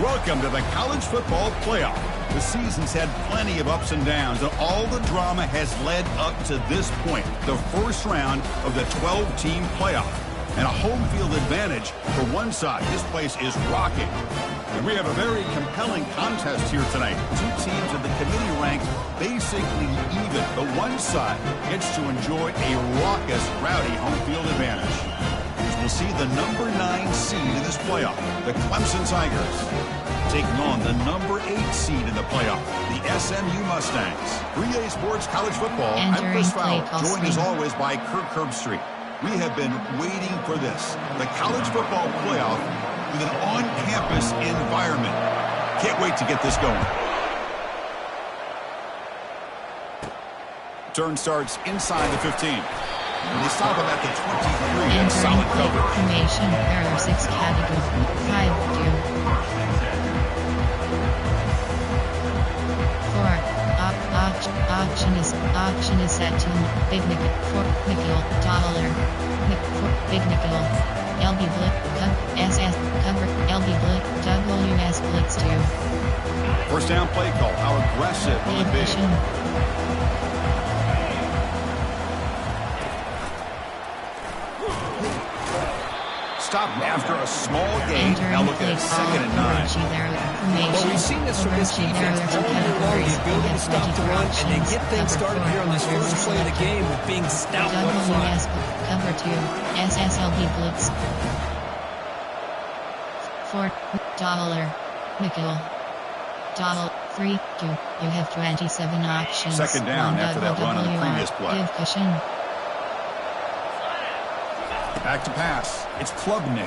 Welcome to the College Football Playoff. The season's had plenty of ups and downs, and all the drama has led up to this point, the first round of the 12-team playoff. And a home field advantage for one side. This place is rocking. And we have a very compelling contest here tonight. Two teams in the committee ranked basically even. The one side gets to enjoy a raucous, rowdy home field advantage. We'll see the number 9 seed in this playoff, the Clemson Tigers, taking on the number 8 seed in the playoff, the SMU Mustangs. 3A Sports College Football, I'm Chris Fowler, joined as always by Kirk Herbstreit. We have been waiting for this, the College Football Playoff with an on-campus environment. Can't wait to get this going. Turn starts inside the 15. And they stop him at the 23 in solid coverage. Formation, there are 6 categories. 5, 2. 4. Option is set to Big Nickel, $4, Big Nickel, LB Blitz, SS, cover, LB Blitz, WS Blitz 2. First down play call. How aggressive will it be? Stop after a small gain. Now look at 2nd and 9. Well, we've seen this from this defense all year long, the ability to stop the run, and they get things started here on this first play of the game with being stout up front. Cover 2, SSLB Blitz. $4, nickel. $3, 2. You have 27 options. Second down after that run on the previous play. Give cushion. Back to pass. It's Klubnik.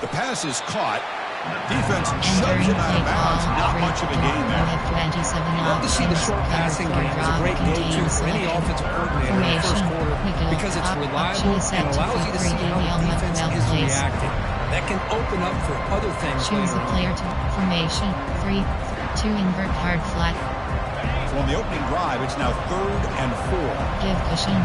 The pass is caught. Defense shoves him out of bounds. Not much of a gain there. Love to see the short passing game. It's a great go-to for any offensive coordinator in the first quarter because it's reliable and allows you to see how the defense is reacting. That can open up for other things. Choose a player to formation. 3, 2 invert hard flat. So on the opening drive, it's now 3rd and 4. Give cushion.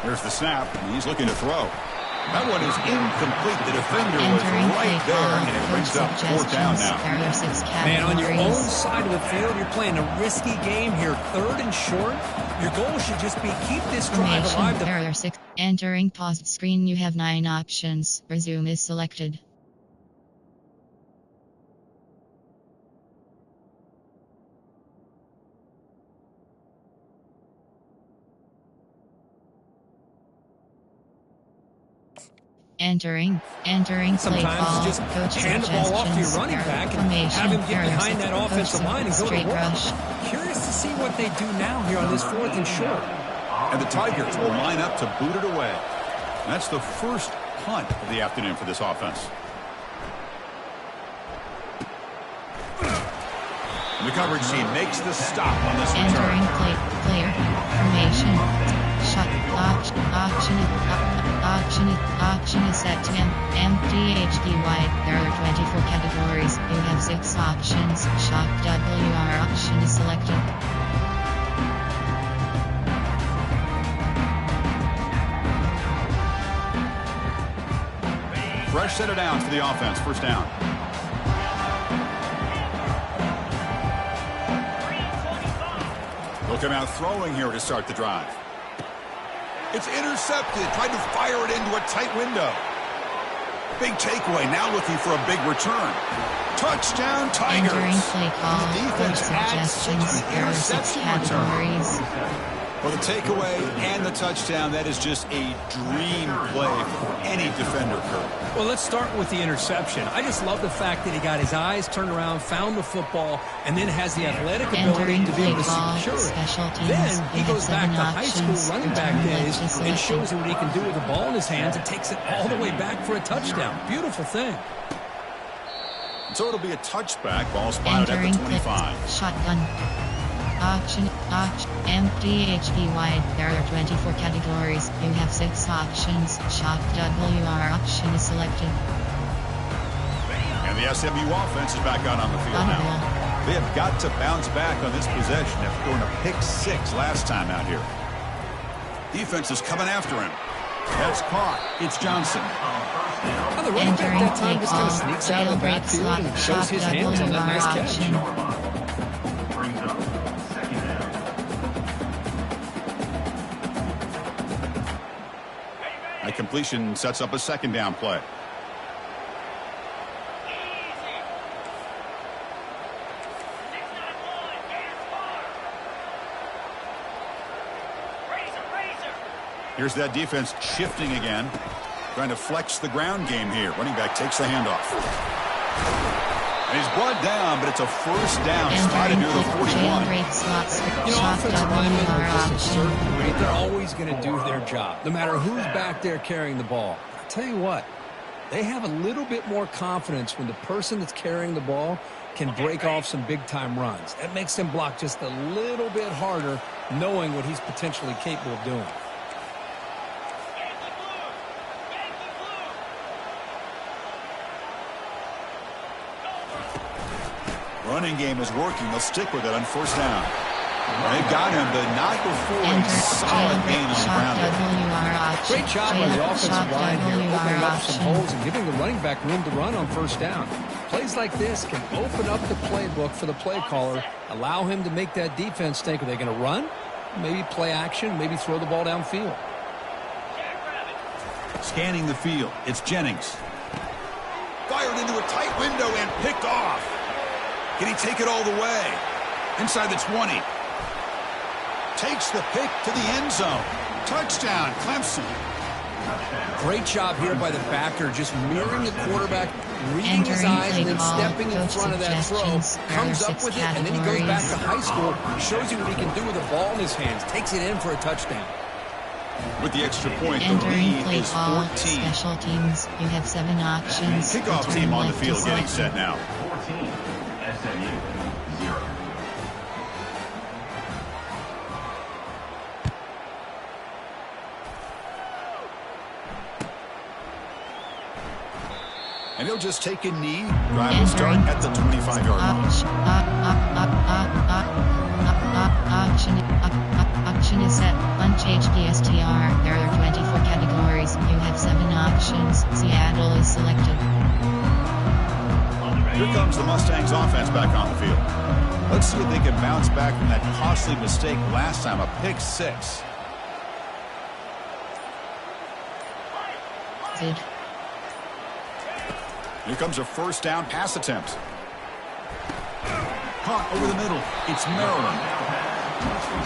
Here's the snap, and he's looking to throw. That one is incomplete. The defender was right there, and it brings up 4th down now. Man, on your own side of the field, you're playing a risky game here. 3rd and short. Your goal should just be keep this drive alive. Barrier 6. Entering paused screen, you have 9 options. Resume is selected. Entering play ball. Just hand the ball off to your running back and have him get behind that offensive line and go to work. Curious to see what they do now here on this 4th and short. And the Tigers will line up to boot it away. That's the first punt of the afternoon for this offense. And the coverage team makes the stop on this return. Entering player formation. Shot option is set to MDHDY. There are 24 categories. You have 6 options. Shock WR option is selected. Fresh set of downs for the offense. First down. They'll come out throwing here to start the drive. It's intercepted. Tried to fire it into a tight window. Big takeaway. Now looking for a big return. Touchdown, Tigers. The defense adds 6 interception returns. Well, the takeaway and the touchdown, that is just a dream play for any defender, Kurt. Well, let's start with the interception. I just love the fact that he got his eyes turned around, found the football, and then has the athletic ability to be able to secure it. Then he goes back to high school running back days and shows him what he can do with the ball in his hands and takes it all the way back for a touchdown. Beautiful thing. So it'll be a touchback. Ball spotted at the 25. Shotgun. Option, MDHDY. There are 24 categories. You have 6 options. Shock WR option is selected. And the SMU offense is back out on the field now. They have got to bounce back on this possession after throwing a pick-6 last time out here. Defense is coming after him. That's caught. It's Johnson. Well, the running back that time just kind of sneaks out of the backfield and shows his hands on that nice catch. A completion sets up a second down play. Here's that defense shifting again, trying to flex the ground game here. Running back takes the handoff. And he's brought down, but it's a first down. Spotted near the 41. You know, offensive linemen are just a certain rate. They're always going to do their job, no matter who's back there carrying the ball. I'll tell you what, they have a little bit more confidence when the person that's carrying the ball can break off some big-time runs. That makes them block just a little bit harder, knowing what he's potentially capable of doing. Running game is working. They'll stick with it on first down. They've got him, but not before a solid gain on the ground. Great job by the offensive line here, opening up some holes and giving the running back room to run on first down. Plays like this can open up the playbook for the play caller, allow him to make that defense think, are they going to run? Maybe play action, maybe throw the ball downfield. Scanning the field, it's Jennings. Fired into a tight window and picked off. Can he take it all the way? Inside the 20. Takes the pick to the end zone. Touchdown, Clemson. Great job here by the backer, just mirroring the quarterback, reading his eyes, and then stepping in front of that throw. Comes up with it, and then he goes back to high school, shows you what he can do with the ball in his hands, takes it in for a touchdown. With the extra point, the lead is 14. Special teams, you have 7 options. Kickoff team on the field getting set now. 14, SMU, 0. And he'll just take a knee. Drive will start at the 25-yard line. Option is set. Punch HDSTR. There are 24 categories. You have 7 options. Seattle is selected. Here comes the Mustangs offense back on the field. Let's see if they can bounce back from that costly mistake last time, a pick-6. Sid. Here comes a first down pass attempt. Caught over the middle. It's Maryland.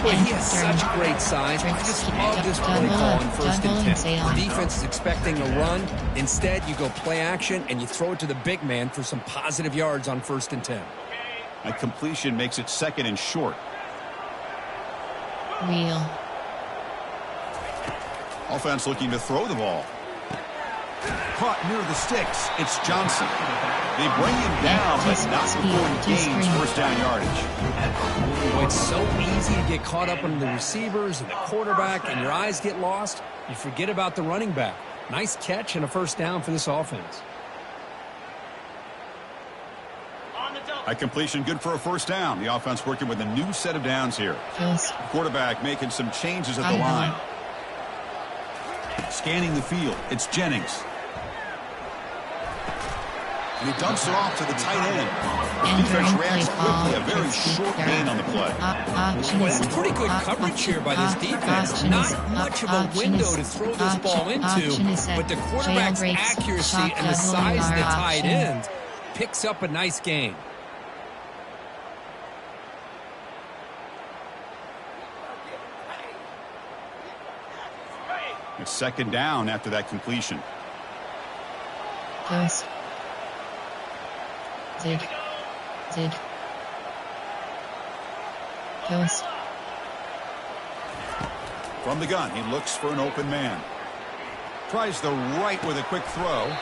Boy, he has such great size. I just love this play call on first and 10. The defense is expecting a run. Instead, you go play action, and you throw it to the big man for some positive yards on first and 10. A completion makes it second and short. Wheel. Offense looking to throw the ball. Caught near the sticks. It's Johnson. They bring him down, but not before he gains first down yardage. Boy, it's so easy to get caught up on the receivers and the quarterback, and your eyes get lost. You forget about the running back. Nice catch and a first down for this offense. A completion good for a first down. The offense working with a new set of downs here. Yes. Quarterback making some changes at the line. Scanning the field. It's Jennings. And he dumps it off to the tight end. The defense reacts quickly. A very short gain on the play. Well, that's pretty good coverage here by this defense. Not much of a window to throw this ball into, but the quarterback's accuracy and the size of the tight end picks up a nice gain. It's second down after that completion. Yes. Zig. Yes. From the gun, he looks for an open man. Tries the right with a quick throw.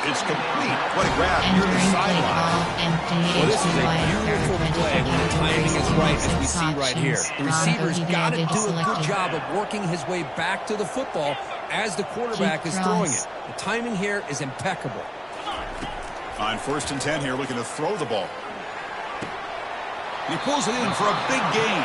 It's complete. What a grab near the sideline. Well, this is a beautiful play when the timing is right, as we see right here. The receiver's got to do a good job of working his way back to the football as the quarterback is throwing it. The timing here is impeccable. On first and 10 here, looking to throw the ball. He pulls it in for a big gain.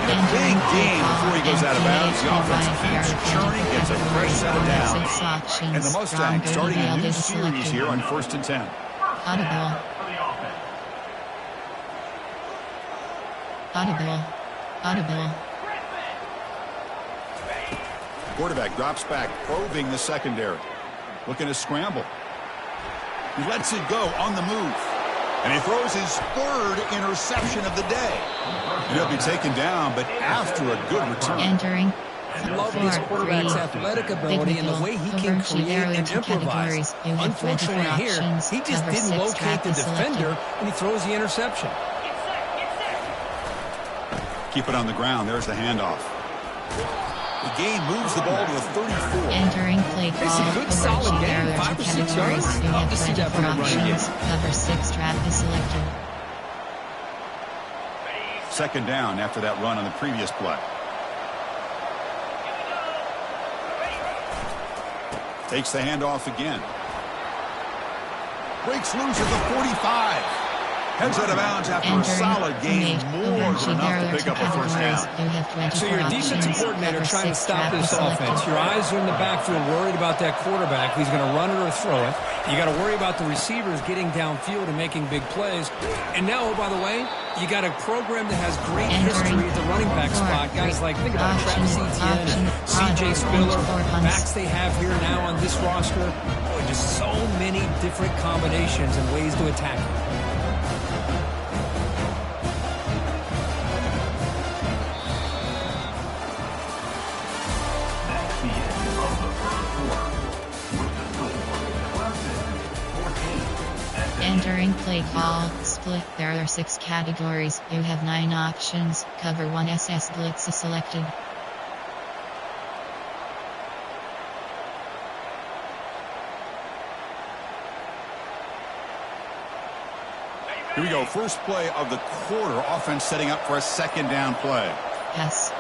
And a big gain before he goes out of bounds. The offense keeps churning, gets a fresh set of downs. And the Mustangs starting a new series here on 1st and 10. Audible. Audible. Audible. Quarterback drops back, probing the secondary. Looking to scramble. He lets it go on the move. And he throws his 3rd interception of the day. And he'll be taken down, but after a good return. Entering. I love this quarterback's athletic ability and the way he can create and improvise. Unfortunately here, he just didn't locate the defender, and he throws the interception. Keep it on the ground. There's the handoff. The gain moves the ball to the 34. Entering play call. It's a good solid game. 5 or 6 yards. Love to see that from a running game. Cover 6 trap is selected. 2nd down after that run on the previous play. Takes the handoff again. Breaks loose at the 45. Heads out of bounds after a solid gain, more than enough to pick up a 1st down. So you're a defensive coordinator trying to stop this offense. Your eyes are in the backfield worried about that quarterback. Who's going to run it or throw it. You got to worry about the receivers getting downfield and making big plays. And now, oh, by the way, you got a program that has great history at the running back spot. Guys like, think about Travis Etienne and C.J. Spiller. Backs they have here now on this roster. Boy, just so many different combinations and ways to attack it. Entering play call, split. There are 6 categories. You have 9 options. Cover 1 SS blitz is selected. Here we go. First play of the quarter. Offense setting up for a 2nd down play. Yes.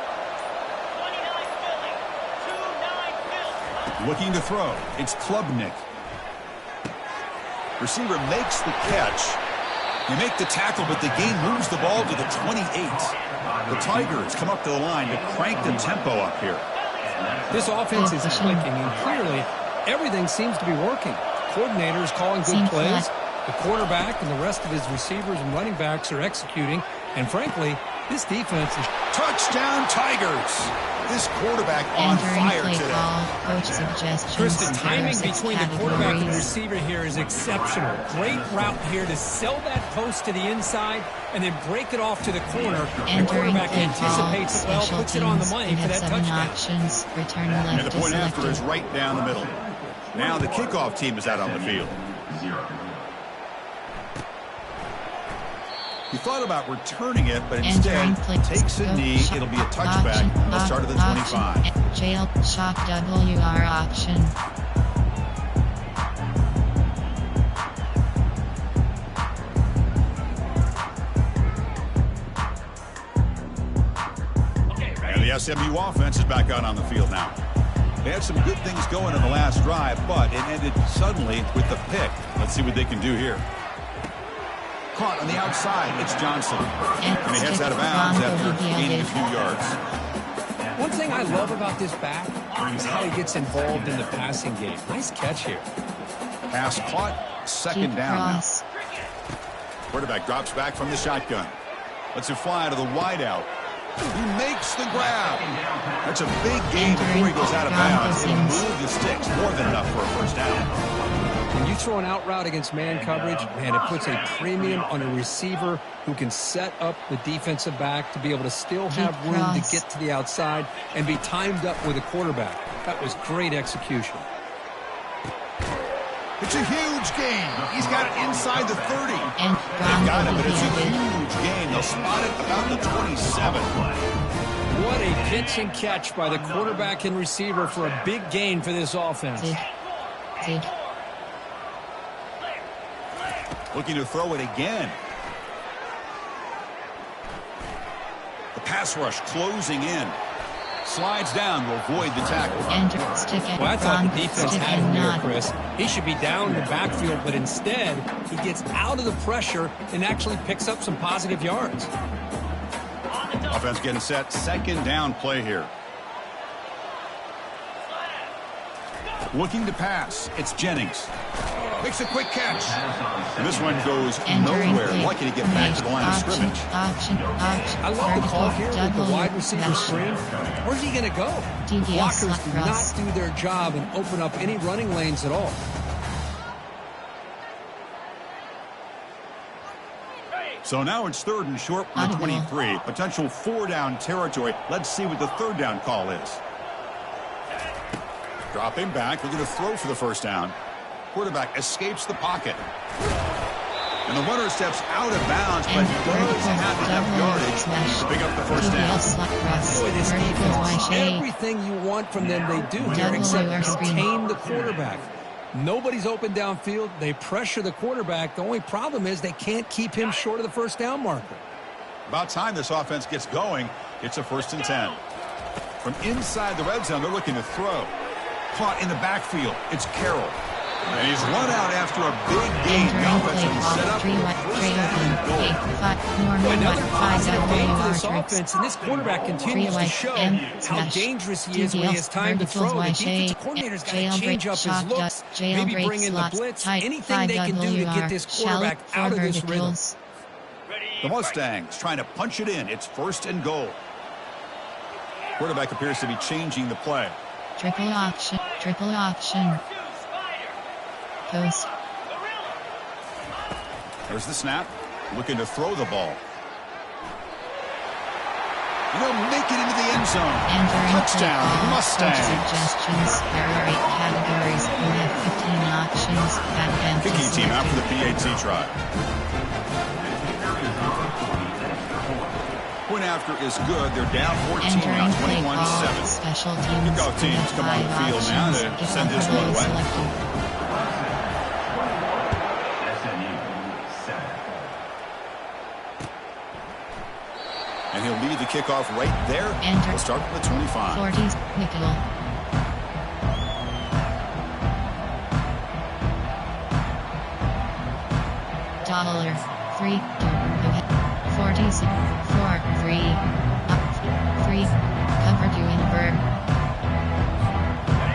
Looking to throw. It's Klubnik. Receiver makes the catch. You make the tackle, but the gain moves the ball to the 28. The Tigers come up to the line to crank the tempo up here. This offense is clicking, and clearly everything seems to be working. Coordinator is calling good plays. The quarterback and the rest of his receivers and running backs are executing. And frankly, this defense is... Touchdown, Tigers! This quarterback on fire today. Chris, the timing between the quarterback and the receiver here is exceptional. Great route here to sell that post to the inside and then break it off to the corner. The quarterback anticipates it well, puts it on the money for that touchdown. And the point after is right down the middle. Now the kickoff team is out on the field. He thought about returning it, but instead takes a knee. It'll be a touchback. They'll start at the 25. Jail shock WR option. And the SMU offense is back out on the field now. They had some good things going in the last drive, but it ended suddenly with the pick. Let's see what they can do here. Caught on the outside. It's Johnson. And he heads out of bounds after gaining a few yards. One thing I love about this back is how he gets involved in the passing game. Nice catch here. Pass caught. 2nd down now. Quarterback drops back from the shotgun. Lets it fly to the wideout. He makes the grab. That's a big gain before he goes out of bounds. It'll move the sticks. More than enough for a 1st down. When you throw an out route against man coverage, man, it puts a premium on a receiver who can set up the defensive back to be able to still have room to get to the outside and be timed up with a quarterback. That was great execution. It's a huge gain. He's got it inside the 30. And they've got it, but it's a huge gain. They'll spot it about the 27. What a pitch and catch by the quarterback and receiver for a big gain for this offense. Looking to throw it again. The pass rush closing in. Slides down to avoid the tackle. Well, I thought the defense had him here, Chris. He should be down in the backfield, but instead, he gets out of the pressure and actually picks up some positive yards. Offense getting set. Second down play here. Looking to pass. It's Jennings. Makes a quick catch. And this one goes nowhere. Lucky to get back to the line of scrimmage. I love the call here with the wide receiver screen. Where's he going to go? Blockers do not do their job and open up any running lanes at all. So now it's third and short from the 23. Potential 4-down territory. Let's see what the third down call is. Dropping back, looking to throw for the first down. Quarterback escapes the pocket. And the runner steps out of bounds, but does have enough yardage to pick up the first down. Boy, this defense, everything you want from them they do here except contain the quarterback. Nobody's open downfield. They pressure the quarterback. The only problem is they can't keep him short of the first down marker. About time this offense gets going. It's a 1st and 10. From inside the red zone, they're looking to throw. Caught in the backfield. It's Carroll. And he's run out after a big gain. The offense has set up another positive game for this offense, and this quarterback continues to show how dangerous he is when he has time to throw. The defensive coordinator's got to change up his looks, maybe bring in the blitz, anything they can do to get this quarterback out of this rhythm. The Mustangs trying to punch it in. It's 1st and goal. Quarterback appears to be changing the play. Triple option. Post. There's the snap. Looking to throw the ball. And he'll make it into the end zone. Touchdown, Mustangs. Suggestions. There are 8 categories. We have 15 options. Kicking team out for the PAT try. Point after is good. They're down 14 now, 21-7. Special teams. Kickoff teams come on the field now to send this one away. And he'll lead the kickoff right there. We'll start with the 25. 40s, Nickel. $3. 40s, 4, 3, up, 3, cover to invert.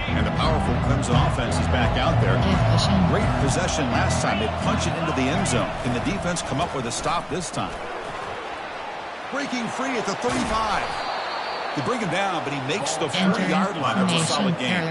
And the powerful Clemson offense is back out there. Great possession last time. They punch it into the end zone. Can the defense come up with a stop this time? Breaking free at the 35. They bring him down, but he makes the 40-yard line. That's a solid game. All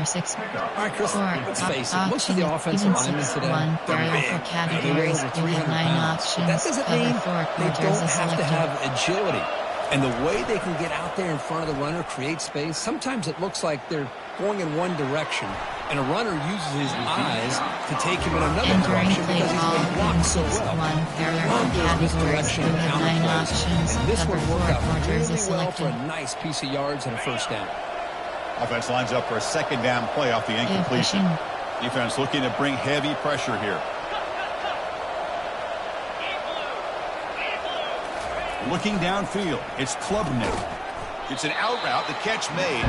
right, Chris, let's face it. Most of the offensive linemen today, they're big. They weigh over 300 pounds. That doesn't mean they don't have to have agility. And the way they can get out there in front of the runner, create space, sometimes it looks like they're going in one direction, and a runner uses his eyes to take him in another direction because he's been blocked so well. There's misdirection and counterplays, and this one worked out really well for a nice piece of yards and a first down. Offense lines up for a second down play off the incompletion. Defense looking to bring heavy pressure here. Looking downfield, it's Klubnik. It's an out route, the catch made.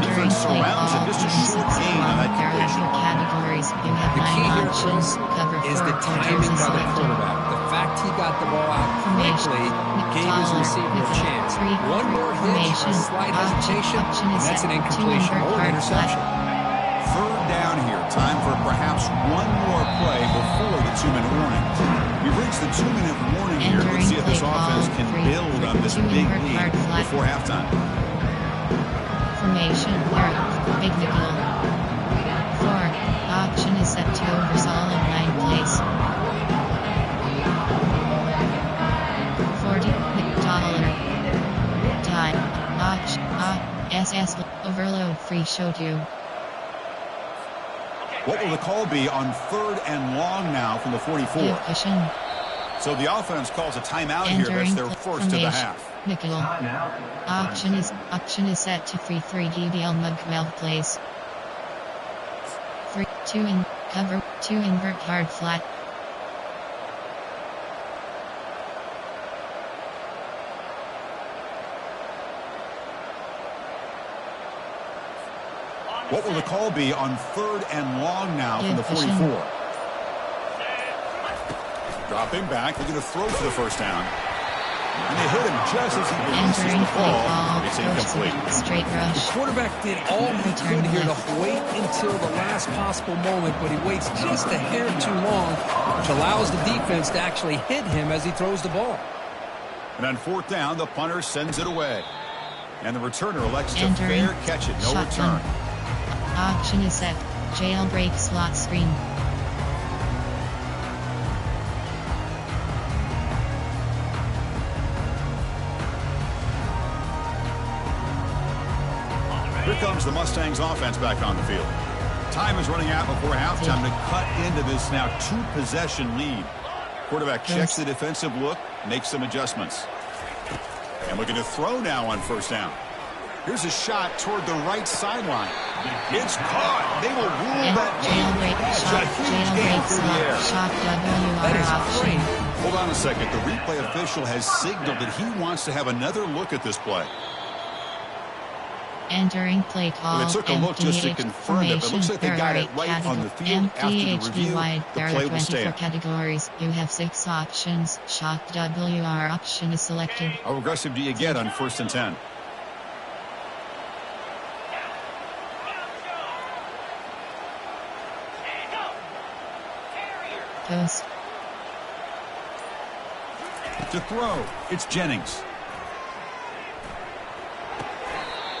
Defense surrounds him, just a short gain on that completion. The key here, Chris, is the timing by the quarterback. The fact he got the ball out quickly gave his receiver a chance. One more hitch, a slight hesitation, and that's an incompletion or an interception. Third down here, time for perhaps one more play before the 2-minute warning. We've reached the 2-minute warning here. Let's see if this offense can build on this big lead before halftime. Formation, big nickel. 4, option is set to over solid 9 place. 40, $. Time, SS, overload free show to. What will the call be on 3rd and long now from the 44? So the offense calls a timeout here. That's their first of the half. Nickel. Option is set to free 3 DBL mug 12 plays. 3, 2 in cover, 2 invert hard flat. What will the call be on 3rd and long now from the 44? Dropping back, looking to throw for the first down. And they hit him just as he releases the ball. It's incomplete. Straight rush. The quarterback did all he could here to wait until the last possible moment, but he waits just a hair too long, which allows the defense to actually hit him as he throws the ball. And on 4th down, the punter sends it away. And the returner elects to fair catch it. No return. Option is set. Jailbreak slot screen. Here comes the Mustangs offense back on the field. Time is running out before halftime to cut into this now 2-possession lead. Quarterback checks the defensive look, makes some adjustments. And looking to throw now on 1st down. Here's a shot toward the right sideline. It's caught. They will rule that game. It's a huge game through the air. That is great. Hold on a second. The replay official has signaled that he wants to have another look at this play. Entering play call. It took a look just to confirm it, but it looks like they got it right on the field. After the review, the play will stand. Categories. You have 6 options. Shock WR option is selected. How aggressive do you get on 1st and 10? Post. To throw, it's Jennings.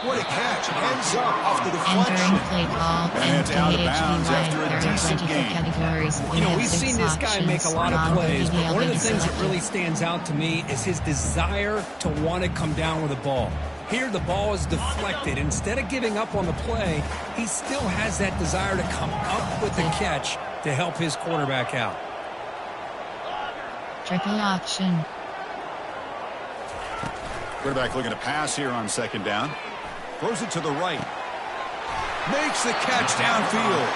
What a catch. Ends up off the deflection. Entering play call. And it's out of bounds after a decent game. Categories. You know, we've seen this guy make a lot of plays, but one of the things that really stands out to me is his desire to want to come down with the ball. Here, the ball is deflected. Instead of giving up on the play, he still has that desire to come up with the catch to help his quarterback out. Triple option. Quarterback looking to pass here on 2nd down. Throws it to the right. Makes the catch downfield.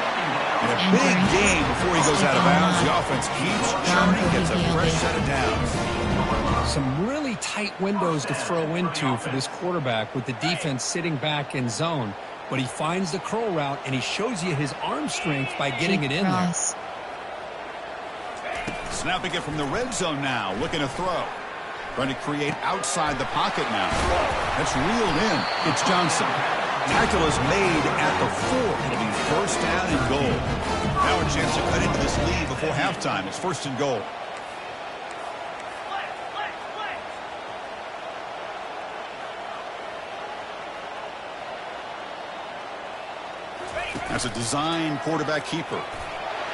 And a big game before he goes out of bounds. The offense keeps churning, gets a fresh set of downs. Some really tight windows to throw into for this quarterback with the defense sitting back in zone. But he finds the curl route, and he shows you his arm strength by getting it in there. Snapping it from the red zone now. Looking to throw. Trying to create outside the pocket now. That's reeled in. It's Johnson. Tackle is made at the 4. It'll be 1st down and goal. Now a chance to cut into this lead before halftime. It's 1st and goal. That's a design quarterback keeper.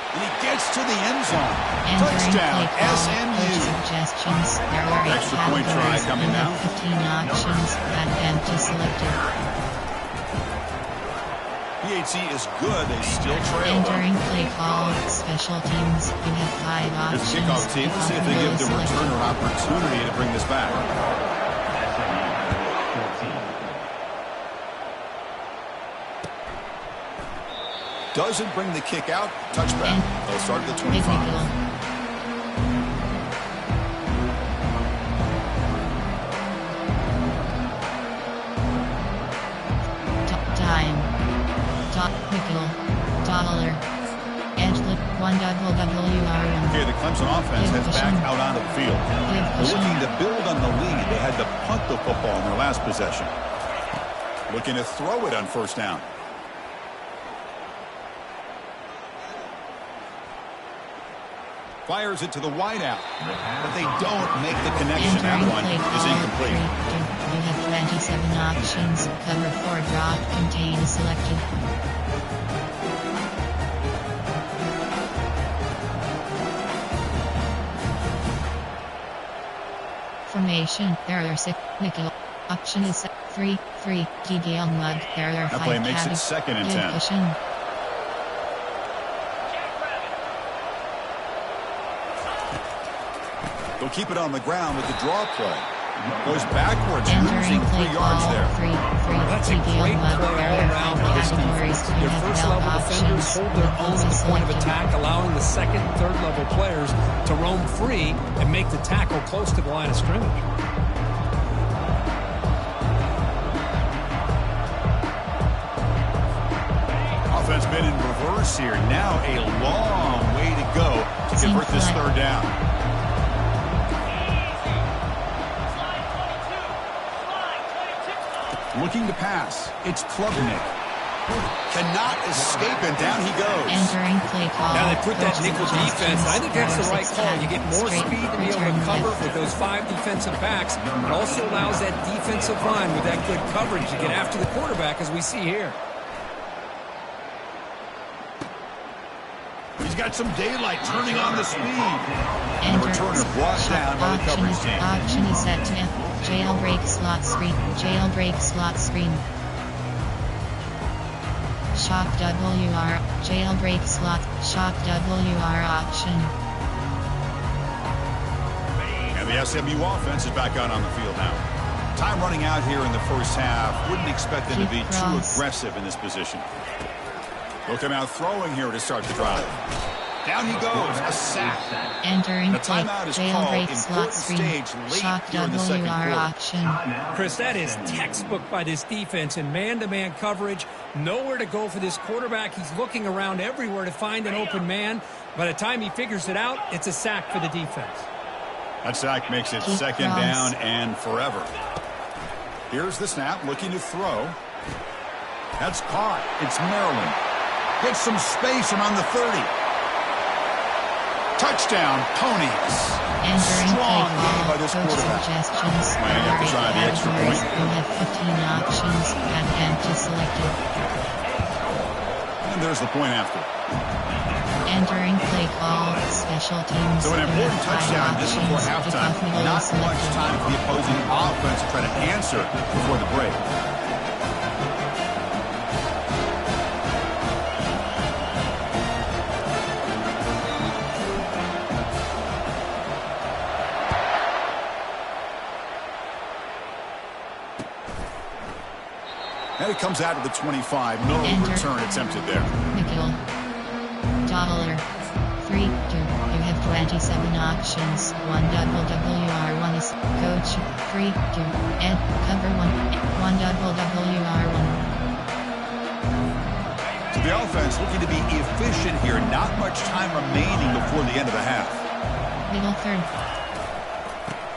And he gets to the end zone. Touchdown, SMU. Extra point try coming now. 15 options. Empty selected. PHC is good. They still trail. Entering play call. Special teams. You have 5 options. This kickoff team. Let's see if they give the returner opportunity to bring this back. Doesn't bring the kick out. Touchback. They'll start at the 25. Time. Nickel. Dollar. Edgelet. 1 WR1. Here the Clemson offense heads back out onto the field. They're looking to build on the lead. They had to punt the football in their last possession. Looking to throw it on 1st down. Fires it to the wideout, but they don't make the connection. That one is incomplete. You have 27 options. Cover 4 drop. Contain selected. Formation. There are 6. Nickel. Option is 3. DDL mug. There are 5. That play makes it 2nd and 10. Cushion. They'll keep it on the ground with the draw play. Goes backwards, losing 3 yards there. That's a great play all around for this defense. Their first-level defenders hold their own at the point of attack, allowing the 2nd and 3rd-level players to roam free and make the tackle close to the line of scrimmage. here. Now a long way to go to convert this third down. Looking to pass. It's Klubnik. Cannot escape, and down he goes. Entering play call. Now they put that nickel defense. I think that's the right call. You get more speed to be able to cover with those 5 defensive backs. It also allows that defensive line with that good coverage to get after the quarterback, as we see here. He's got some daylight turning on the speed. And the returner brought down by the coverage team. Option is set to jailbreak slot screen. Jailbreak slot screen. Shock WR. Jailbreak slot. Shock WR option. And the SMU offense is back out on the field now. Time running out here in the first half. Wouldn't expect them to be too aggressive in this position. They'll come out throwing here to start the drive. Down he goes, a sack. Entering the play, timeout is jailbreak called. slot screen, shock WR option. Chris, that is textbook by this defense in man-to-man coverage. Nowhere to go for this quarterback. He's looking around everywhere to find an open man. By the time he figures it out, it's a sack for the defense. That sack makes it second down and forever. Here's the snap, looking to throw. That's caught. It's Maryland. Gets some space around the 30. Touchdown, Ponies. Strong game by this quarterback. Might have to try the extra point. We have 15 options and empty selected. And there's the point after. Entering play call, special teams. So an important touchdown just before halftime. Not much time for the opposing offense to try to answer before the break. And it comes out of the 25. No return attempted there. McGill. Dollar. 3, 2. You have 27 options. 1 double WR1 is coach. 3, 2. Ed. Cover 1. 1 double WR1. So the offense looking to be efficient here. Not much time remaining before the end of the half. Middle third.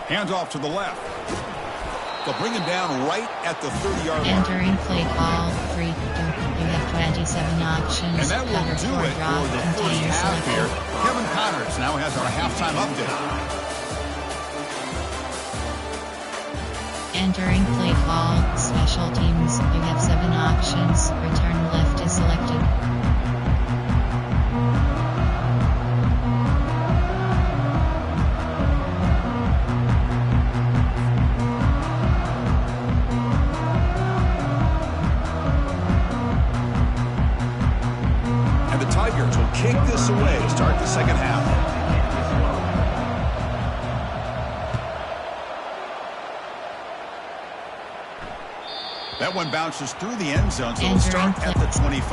Hands off to the left. They'll bring him down right at the 30-yard line. Entering play call, 3, 2. You have 27 options. And that will do it for the first half here. Kevin Connors now has our halftime update. Entering play call, special teams. You have 7 options. Return left is selected. Kick this away to start the second half. That one bounces through the end zone, so it'll start at the 25.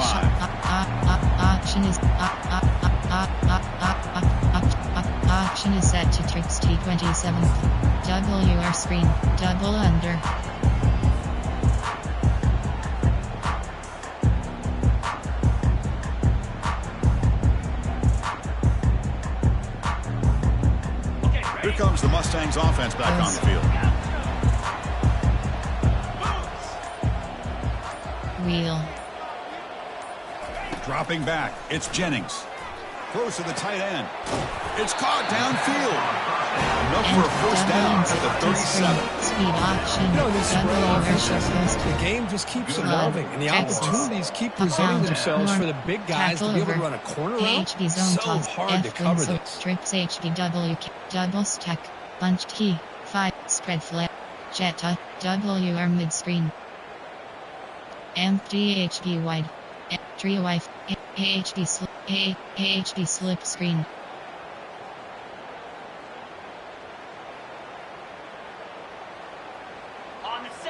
Option is set to Tricks T27. WR screen, double under. Here comes the Mustangs offense back on the field. Wheel. Dropping back, it's Jennings. Close to the tight end. It's caught downfield. Enough for a first down at the 37. Speed option. You know, this the game just keeps evolving, and the opportunities keep presenting themselves for the big guys to be able to run a corner route. So hard to cover this. Strips HBW, double stack, bunched key, 5, spread flat, Jetta, WR mid screen. Empty HB wide. Trio wife, AHB slip screen.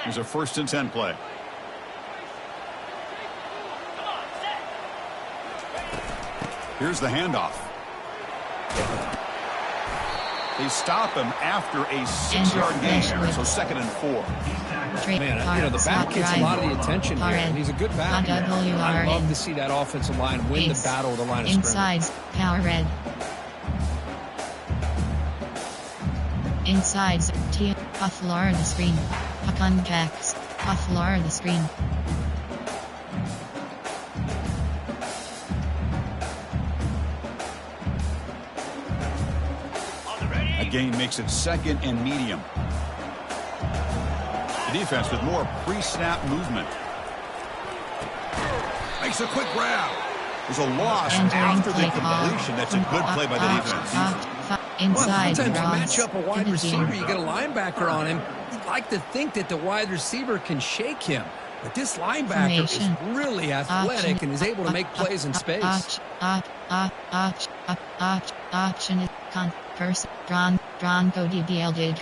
Here's a 1st and 10 play. Here's the handoff. They stop him after a 6-yard gain. So 2nd and 4. Man, the back gets a lot of the attention here, and he's a good back. I'd love to see that offensive line win the battle of the line of scrimmage. Insides, power red. Insides, T. Pufflar the screen. Puckon Jacks, Pufflar the screen. A gain makes it 2nd and medium. The defense with more pre-snap movement. Makes a quick grab. There's a loss after the completion. That's a good play by the defense. Inside, sometimes you match up a wide receiver, you get a linebacker on him. You'd like to think that the wide receiver can shake him. But this linebacker is really athletic and is able to make plays in space. Option is person Bronco DBL did.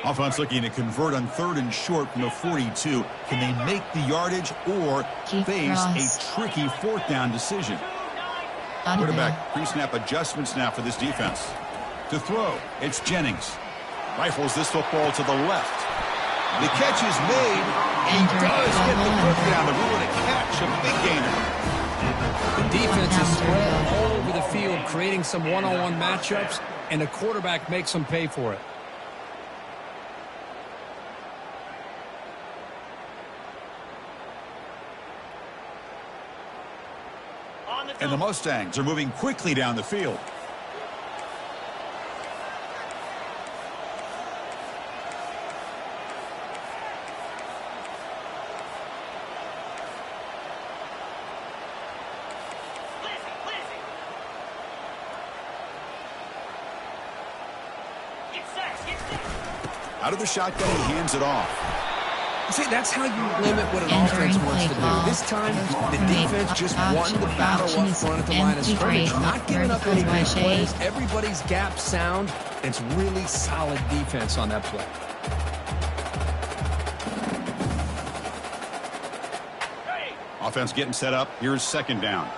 Offense looking to convert on 3rd and short from the 42. Can they make the yardage or face a tricky 4th down decision? Quarterback pre-snap adjustments now for this defense. To throw, it's Jennings. Rifles this football to the left. The catch is made. He does get the foot down. The rule to catch, a big gainer. The defense is spread all over the field, creating some one-on-one matchups, and the quarterback makes them pay for it. And the Mustangs are moving quickly down the field. Out of the shotgun, he hands it off. See, that's how you limit what an offense wants to do. This time, the defense just won the battle up front at the line of scrimmage. Not giving up any big plays. Everybody's gap sound. It's really solid defense on that play. Offense getting set up. Here's 2nd down.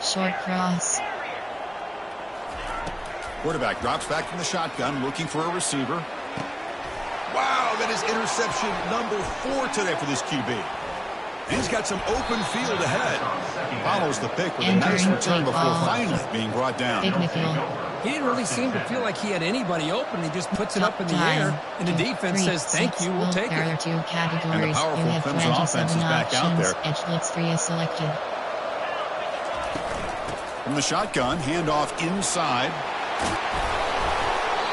Short cross. Quarterback drops back from the shotgun, looking for a receiver. Wow, that is interception number 4 today for this QB. And he's got some open field ahead. Follows the pick with a nice return before finally being brought down. He didn't really seem to feel like he had anybody open. He just puts it up in the air, and the defense says, thank you, we'll take it. There are 2 categories. And the powerful Clemson offense is back out there. Edge blitz 3 is selected. From the shotgun, handoff inside.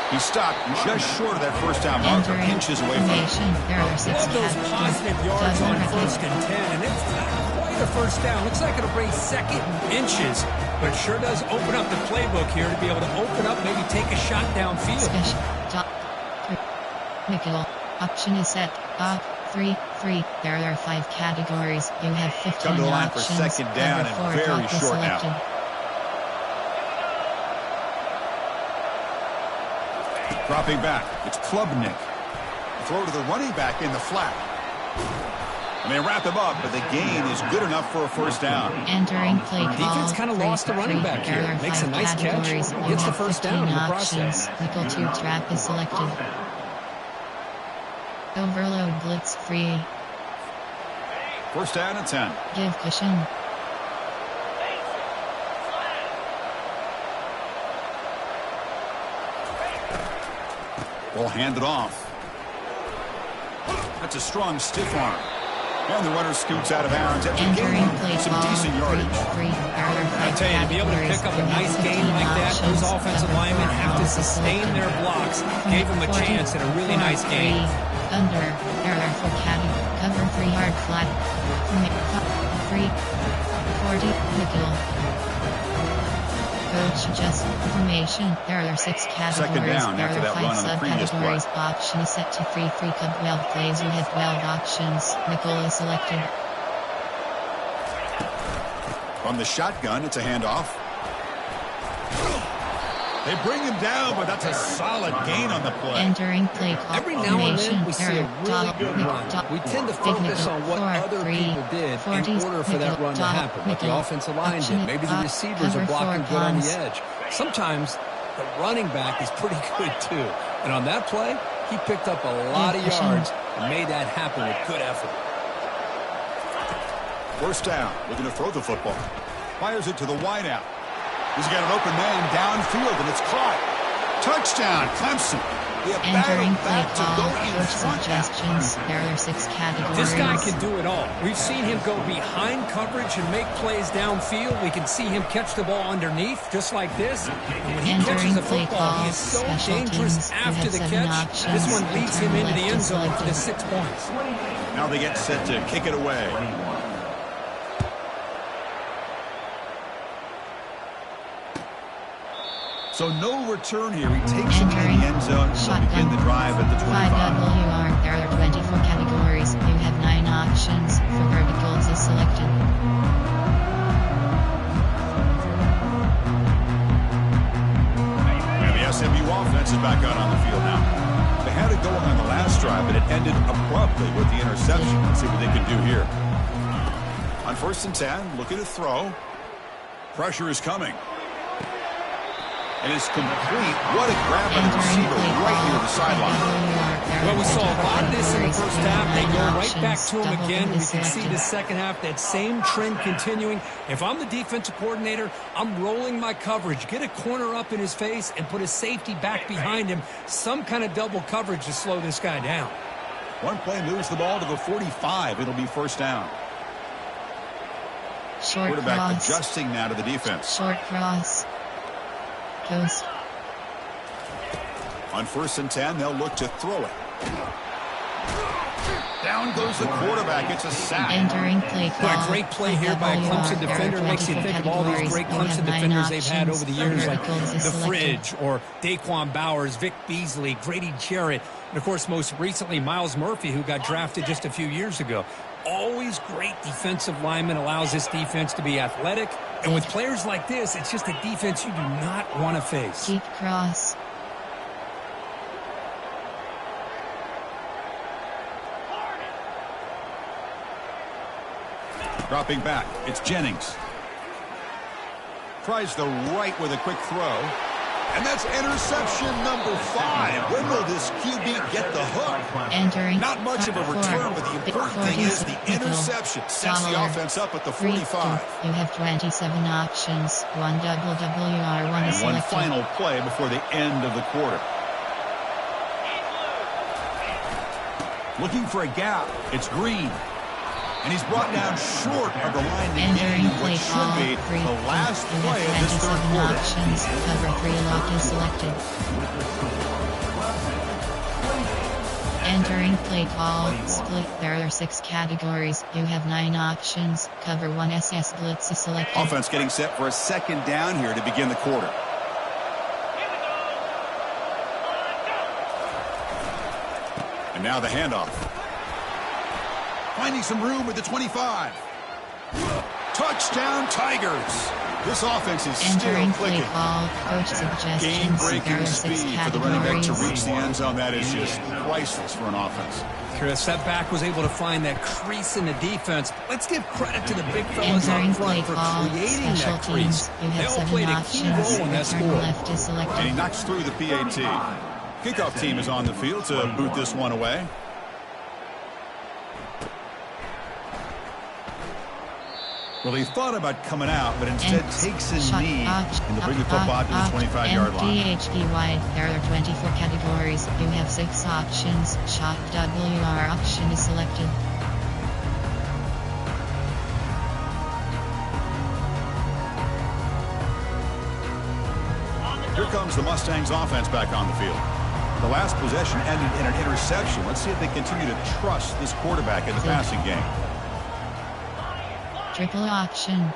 He stopped just short of that 1st down marker, inches away from it. Love those positive yards on 1st and 10, and it's not quite a 1st down. Looks like it'll bring 2nd inches, but it sure does open up the playbook here to be able to open up, maybe take a shot downfield. Nickel. Option is set. 3. There are 5 categories. You have 15 Come to the line options. for 2nd down and very short now. Dropping back, it's Klubnik. Throw to the running back in the flat. And they wrap him up, but the gain is good enough for a 1st down. Entering play call. Defense kind of lost the running back here. Makes a nice catch. Gets the 1st down in the process. Nickel 2 trap is selected. Overload blitz free. 1st down and 10. Give cushion. Will hand it off. That's a strong stiff arm. And the runner scoots out of bounds after gaining some decent yardage. I tell you, to be able to pick up a nice gain like that, those offensive linemen have to sustain their blocks. Gave them a chance at a really nice game. Under, error for caddy, cover 3 yard flat. 3, 40, nickel. Coach just information. There are 6 categories. 2nd down there after are that 5 run on the previous subcategories. Option is set to free cup 12 plays. You have 12 options. Nickel is selected. From the shotgun, it's a handoff. They bring him down, but that's a solid gain on the play. Entering play call. Every now and then we see a really good run. We tend to focus on what other people did in order for that run to happen. What the offensive line did. Maybe the receivers are blocking good on the edge. Sometimes the running back is pretty good too. And on that play, he picked up a lot of yards and made that happen with good effort. First down, looking to throw the football. Fires it to the wideout. He's got an open man downfield, and it's caught. Touchdown, Clemson. Entering play call. Coach suggestions. There are 6 categories. This guy can do it all. We've seen him go behind coverage and make plays downfield. We can see him catch the ball underneath, just like this. And when he catches the football, he is so dangerous after the catch. This one leads him into the end zone for the 6 points. Now they get set to kick it away. So no return here. He takes it in the end zone to begin the drive at the 25. 5WR. There are 24 categories. You have 9 options. For verticals is selected. And the SMU offense is back out on the field now. They had it going on the last drive, but it ended abruptly with the interception. Let's see what they can do here. On 1st and 10, looking to throw. Pressure is coming. And it's complete. What a grab by the receiver right near the sideline. Well, we saw a lot of this in the first half. They go right back to him again. We can see the second half, that same trend continuing. If I'm the defensive coordinator, I'm rolling my coverage. Get a corner up in his face and put a safety back behind him. Some kind of double coverage to slow this guy down. One play moves the ball to the 45. It'll be first down. Short Quarterback cross. adjusting now to the defense. Short cross. Coast. On 1st and 10, they'll look to throw it. Down goes the quarterback. It's a sack. Entering play call. Great play here by a Clemson defender. Makes you think of all these great Clemson defenders they've had over the years, like the Fridge or Daquan Bowers, Vic Beasley, Grady Jarrett, and, of course, most recently, Miles Murphy, who got drafted just a few years ago. Always great defensive lineman, allows this defense to be athletic. And with players like this, it's just a defense you do not want to face. Deep cross. Dropping back, it's Jennings. Tries the right with a quick throw. And that's interception number 5. When will this QB get the hook? Entering. Not much of a return, but the important thing is the interception sets the offense up at the 45. You have 27 options. 1 WR, 1 is And one selected. final play before the end of the quarter. Looking for a gap. It's Green. And he's brought down short of the line to gain what should be the last play of this third quarter. Options. Cover 3 lock is selected. Entering play call. Split. There are 6 categories. You have 9 options. Cover 1 SS blitz is selected. Offense getting set for a second down here to begin the quarter. And now the handoff. Finding some room with the 25. Touchdown, Tigers. This offense is still Entering clicking. play call. Coach suggestions. There Game-breaking are 6 speed for the running back to categories. reach the end zone. That is just priceless for an offense. Chris, that back was able to find that crease in the defense. Let's give credit to the big fellas up Entering front play for call. creating Special that crease. teams. You They have all 7 played a key options. role in that Return score. left is And he selected. knocks through the PAT. Kickoff team is on the field to boot this one away. Well, he thought about coming out, but instead takes a knee and to bring the football to the 25-yard line. MDHD wide. There are 24 categories. You have 6 options. Shot WR option is selected. Here comes the Mustangs offense back on the field. The last possession ended in an interception. Let's see if they continue to trust this quarterback in the passing game. Triple option.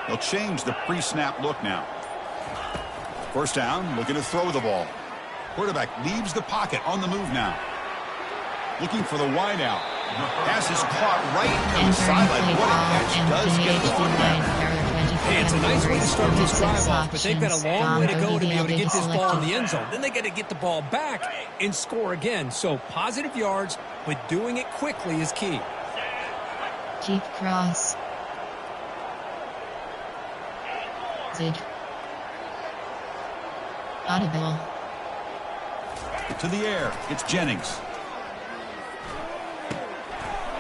They'll change the pre-snap look now. First down, looking to throw the ball. Quarterback leaves the pocket on the move now. Looking for the wideout. Pass is caught right near the sideline. What a catch does get the quarterback. There are 24 Hey, it's a nice way to start this drive off, but they've got a long way to go to be able to get this ball in the end zone. Then they got to get the ball back and score again. So positive yards, but doing it quickly is key. Deep cross. Zid. Audible. To the air, it's Jennings.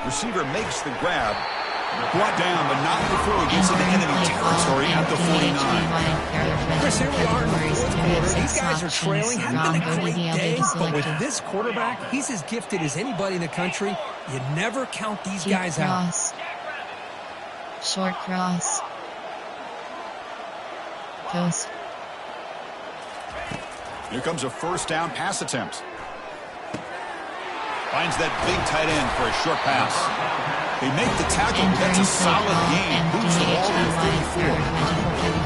Receiver makes the grab. Brought down, but not before he gets into enemy territory at the 49. Chris, here we are in the fourth quarter. These guys are trailing. Haven't been a great day, but with this quarterback, he's as gifted as anybody in the country. You never count these guys out. Short cross. Post. Here comes a first down pass attempt. Finds that big tight end for a short pass. They make the tackle. That's a solid gain. Moves the ball to the 34.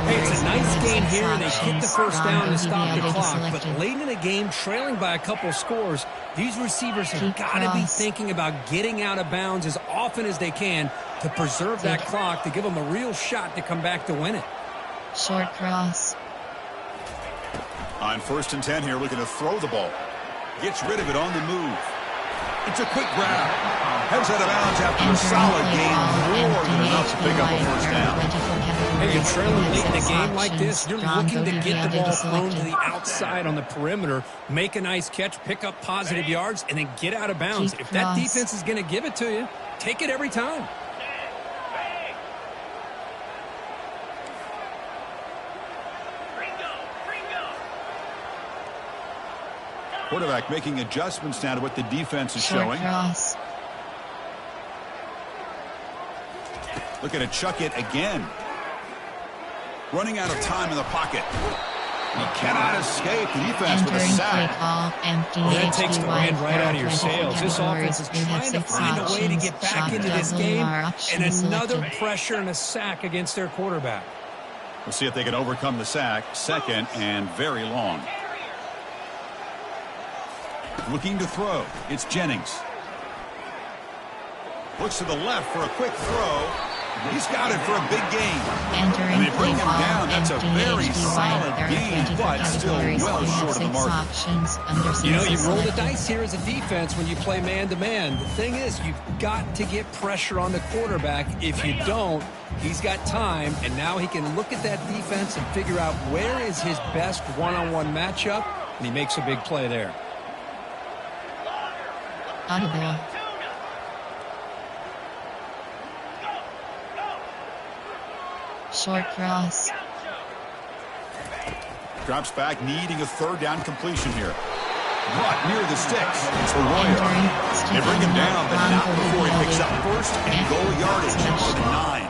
Hey, it's a nice gain here. They get the first down to stop the clock. But late in the game, trailing by a couple scores, these receivers have got to be thinking about getting out of bounds as often as they can to preserve that clock, to give them a real shot to come back to win it. Short cross. On 1st and 10 here, looking to throw the ball. Gets rid of it on the move. It's a quick grab. Heads out of bounds after a solid gain. More than enough to pick up a first down. Hey, you're trailing late in a game like this. You're looking to get the ball thrown to the outside on the perimeter, make a nice catch, pick up positive yards, and then get out of bounds. If that defense is going to give it to you, take it every time. Quarterback making adjustments now to what the defense is showing. Cross. Looking to chuck it again. Running out of time in the pocket. He cannot escape the defense with a sack. That takes the wind right out of your sails. This offense is trying to find a way to get back into this game, and another pressure and a sack against their quarterback. We'll see if they can overcome the sack. 2nd and very long. Looking to throw. It's Jennings. Looks to the left for a quick throw. He's got it for a big gain. And they bring him down. That's a very solid gain, but still well short of the mark. You know, you roll the dice here as a defense when you play man-to-man. The thing is, you've got to get pressure on the quarterback. If you don't, he's got time, and now he can look at that defense and figure out where is his best one-on-one matchup, and he makes a big play there. Audible. Short cross. Drops back, needing a 3rd down completion here. But near the sticks, it's Arroyo. They bring him down, but not before he picks up 1st and goal yardage for the 9.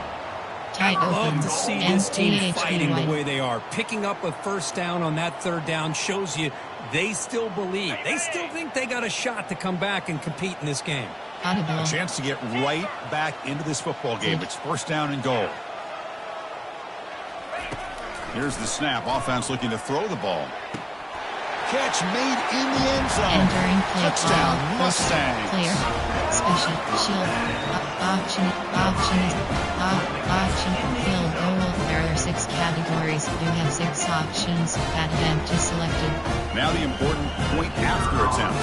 I love to see this team fighting the way they are. Picking up a first down on that 3rd down shows you they still believe. They still think they got a shot to come back and compete in this game. A chance to get right back into this football game. It's 1st down and goal. Here's the snap. Offense looking to throw the ball. Catch made in the end zone. Touchdown, Mustangs. Clear. Special. Shield. Option. Field goal. There are 6 categories. You have 6 options. Empty selected. Now the important point after attempt.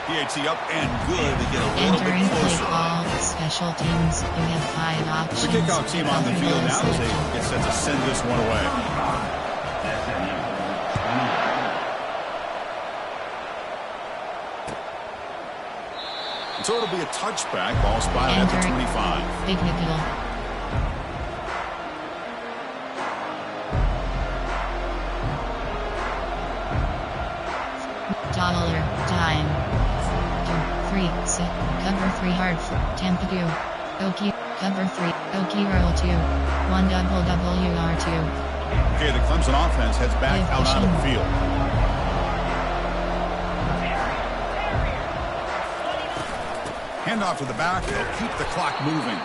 PAT up and good to get a little bit closer. Ball, special teams, you have 5 options. The kickoff team on the field now as they get set to send this one away. And so it'll be a touchback. Ball spotted at the 25. Big nickel. Dime. 3, cover 3 hard, Tampa 2, Okie, cover 3, Okie roll 2, 1 double WR2. Okay, the Clemson offense heads back out onto the field. Handoff to the back, they'll keep the clock moving.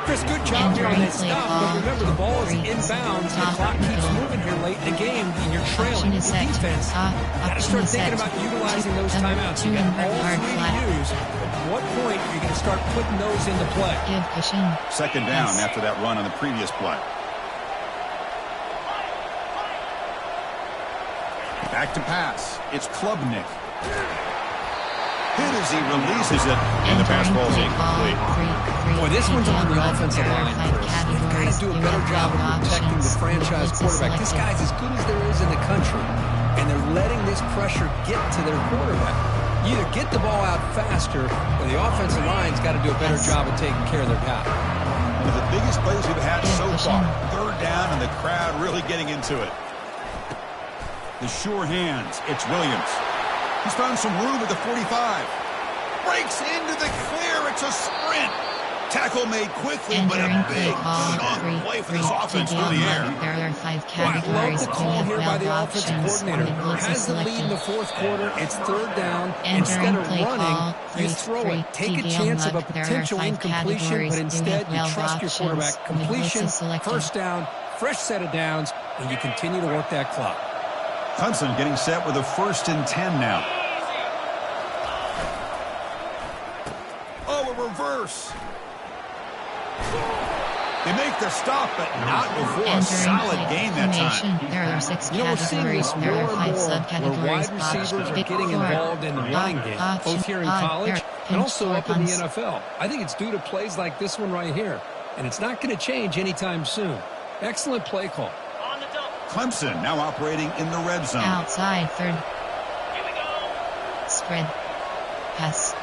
Chris, good job here on that stop, but remember the ball is inbounds. The clock keeps moving here late in the game, and you're trailing. The defense got to start thinking about utilizing those timeouts. You got all 3 to use those. At what point are you going to start putting those into play? Give cushion. Second down after that run on the previous play. Back to pass. It's Klubnik. Hit as he releases it, and the pass ball is incomplete. Boy, this one's on the offensive line first. They've got to do a better job of protecting the franchise quarterback. This guy's as good as there is in the country, and they're letting this pressure get to their quarterback. You either get the ball out faster, or the offensive line's got to do a better job of taking care of their guy. One of the biggest plays we've had so far. Third down, and the crowd really getting into it. The sure hands. It's Williams. He's found some room at the 45. Breaks into the clear. It's a sprint. Tackle made quickly, but a big chunk play for this offense through the air. There are 5 Well, I categories. love the call here by the offensive coordinator. Has the lead in the fourth quarter. It's third down. Instead of running, you throw it. Take a chance of a potential incompletion, but instead you trust your quarterback. Completion, first down, fresh set of downs, and you continue to work that clock. Clemson getting set with a 1st and 10 now. Oh, a reverse. They make the stop, but not before a solid game that time. There are 6 We're seeing categories. this There more are and 5 more where subcategories. wide receivers are getting involved in the running game, both here in college and also up in the NFL. I think it's due to plays like this one right here, and it's not going to change anytime soon. Excellent play call. Clemson now operating in the red zone. Outside third. Spread. Pass.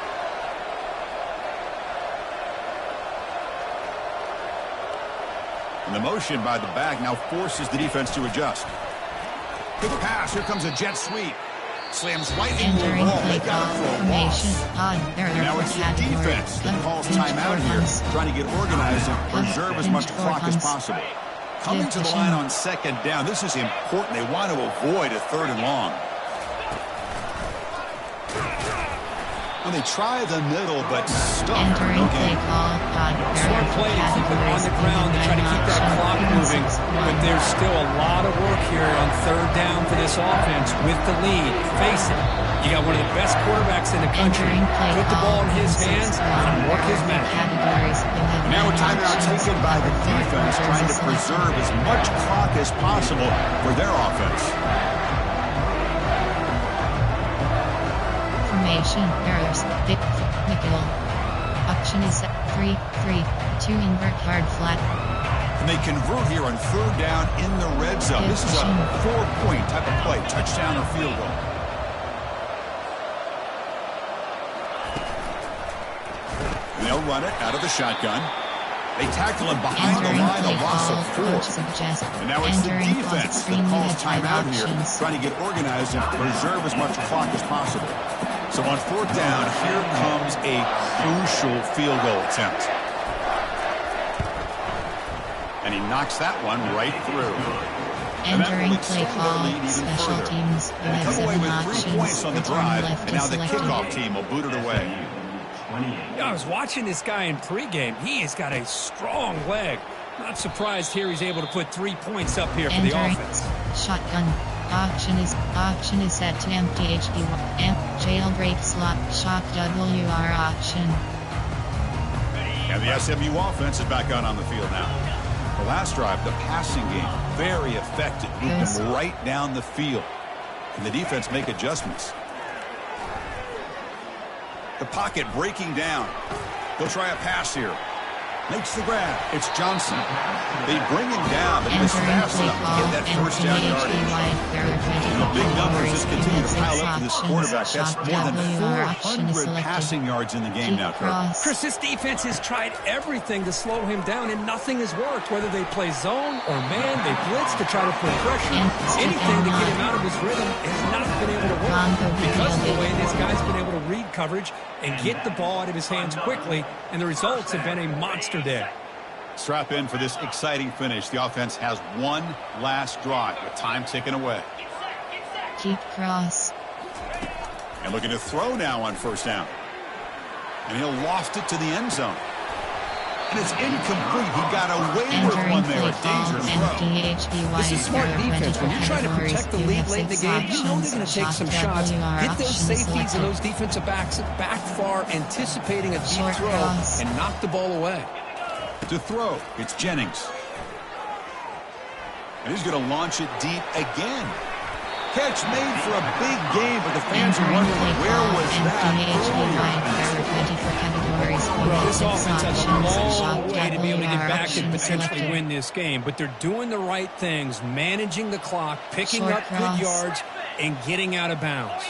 And the motion by the back now forces the defense to adjust. Good pass. Here comes a jet sweep. Slams right into the Entering wall. play They got call it for a formation. loss. There are Now 4 it's the categories. defense that calls timeout here, trying to get organized and preserve as much clock as possible. Coming to the line on second down. This is important. They want to avoid a 3rd and long. Well, they try the middle, but stuck. Entering play call. Smart play to keep it on the ground to try to keep that clock moving. But there's still a lot of work here on 3rd down for this offense with the lead. Face it, you got one of the best quarterbacks in the country. Put the ball in his hands and work his magic. Now a timeout taken by the defense, trying to preserve as much clock as possible for their offense. Formation. Errors. Nickel. Option is set. 3-3. 2 invert hard flat. And they convert here on 3rd down in the red zone. This is a 4-point type of play, touchdown or field goal. And they'll run it out of the shotgun. They tackle him behind the line, a loss of 4. And now it's the defense that calls timeout here, trying to get organized and preserve as much clock as possible. So on 4th down, here comes a crucial field goal attempt. And he knocks that one right through. Entering play call, special teams. And they come away with 3 points on the drive, and now the kickoff team will boot it away. Yeah, I was watching this guy in pregame. He has got a strong leg. Not surprised here he's able to put 3 points up here for the offense. Shotgun. Option is set to empty HB1. Jailbreak slot. Shock WR option. And the SMU offense is back out on the field now. The last drive, the passing game, very effective. Moved them right down the field. Can the defense make adjustments? The pocket breaking down. They'll try a pass here. Makes the grab. It's Johnson. They bring him down, but he was fast enough to get that 1st down yardage. And the big numbers just continue to pile up for this quarterback. That's more than 400 passing yards in the game now, Chris, this defense has tried everything to slow him down, and nothing has worked. Whether they play zone or man, they blitz to try to put pressure. Anything to get him out of his rhythm has not been able to work because of the way this guy's been able to read coverage and get the ball out of his hands quickly, and the results have been a monster day. Strap in for this exciting finish. The offense has one last drive with time ticking away. Keep cross. And looking to throw now on 1st down. And he'll loft it to the end zone. And it's incomplete. He got away with one there. A dangerous throw. This is smart defense. When you're trying to protect the lead late in the game, you know they're going to take some shots. Get those safeties and those defensive backs back far, anticipating a deep throw, and knock the ball away. To throw, it's Jennings. And he's going to launch it deep again. Catch made for a big game, but the fans are wondering where was that earlier. Well, this offense has a long way to be able to get back and potentially win this game, but they're doing the right things, managing the clock, picking up good yards, and getting out of bounds.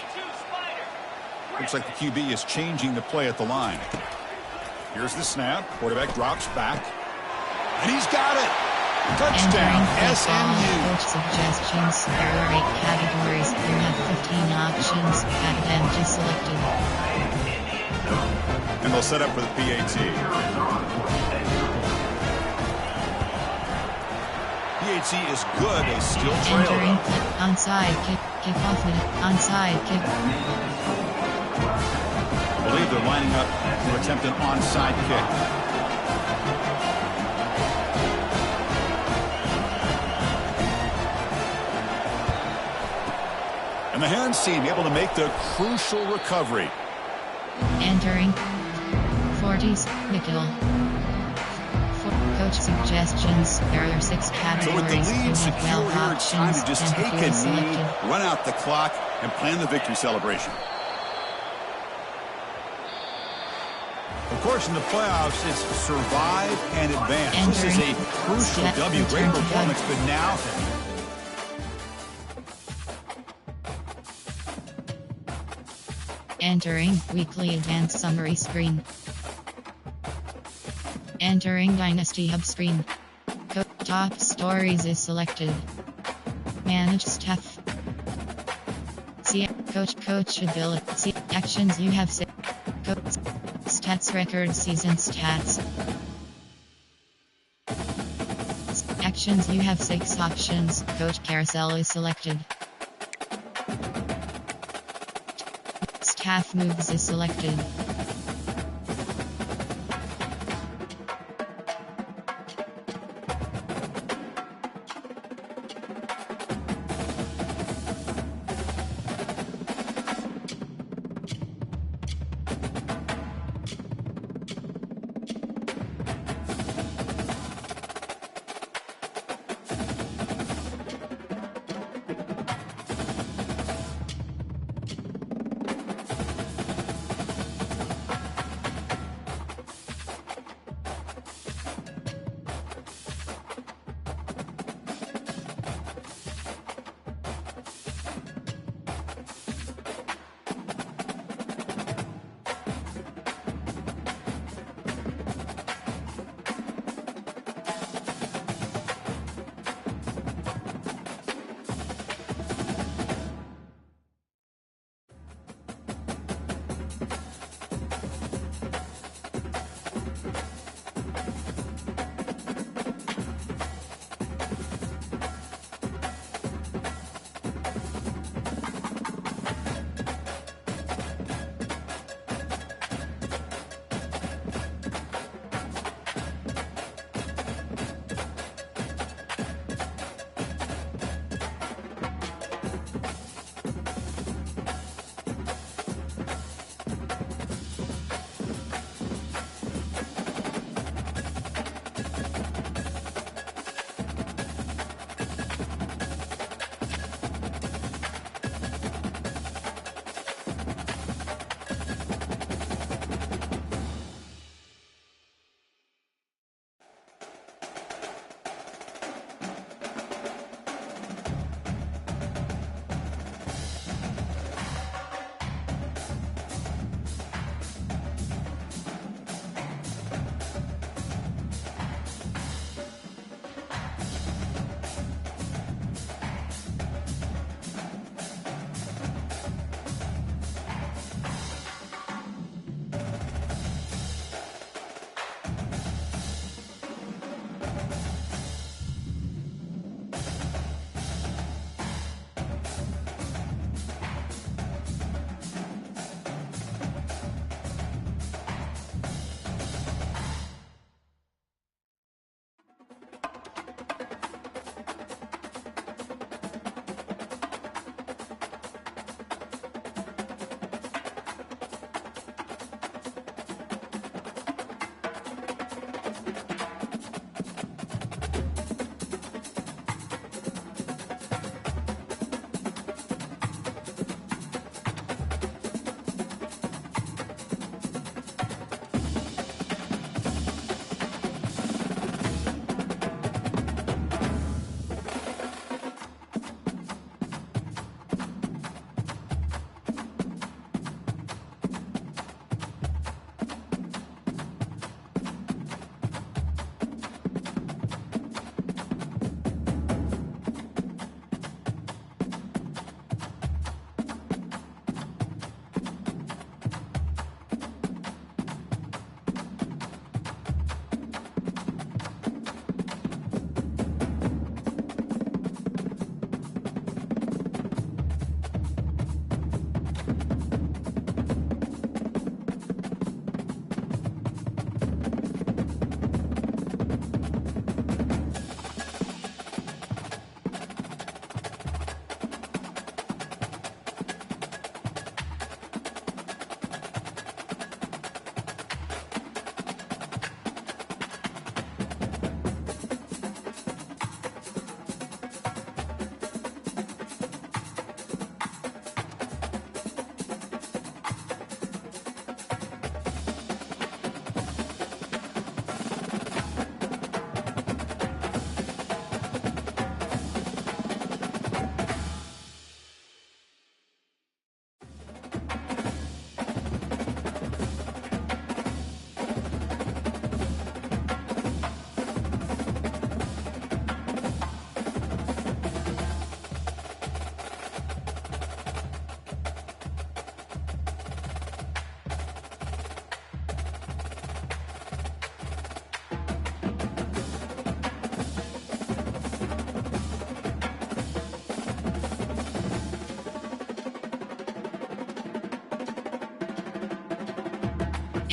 Looks like the QB is changing the play at the line. Here's the snap. Quarterback drops back. And he's got it. Touchdown, SMU. Coach suggestions. There are 8 categories. You have 15 options. At empty selected. And they'll set up for the PAT. PAT is good. They still trail. Entering click. Onside kick. Kickoff minute. Onside kick. I believe they're lining up to attempt an onside kick. And the hands team able to make the crucial recovery. Entering 40s nickel. Coach suggestions. There are 6 categories. So with the lead secure here, it's time to just take a knee, run out the clock, and plan the victory celebration. Of course, in the playoffs, it's survive and advance. This is a crucial W. Great performance, but now entering weekly advanced summary screen. Entering Dynasty Hub screen. Top stories is selected. Manage staff. See coach ability. See actions you have. Stats record season stats. Actions you have 6 options. Coach carousel is selected. Staff moves is selected.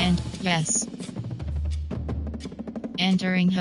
And yes. Entering home.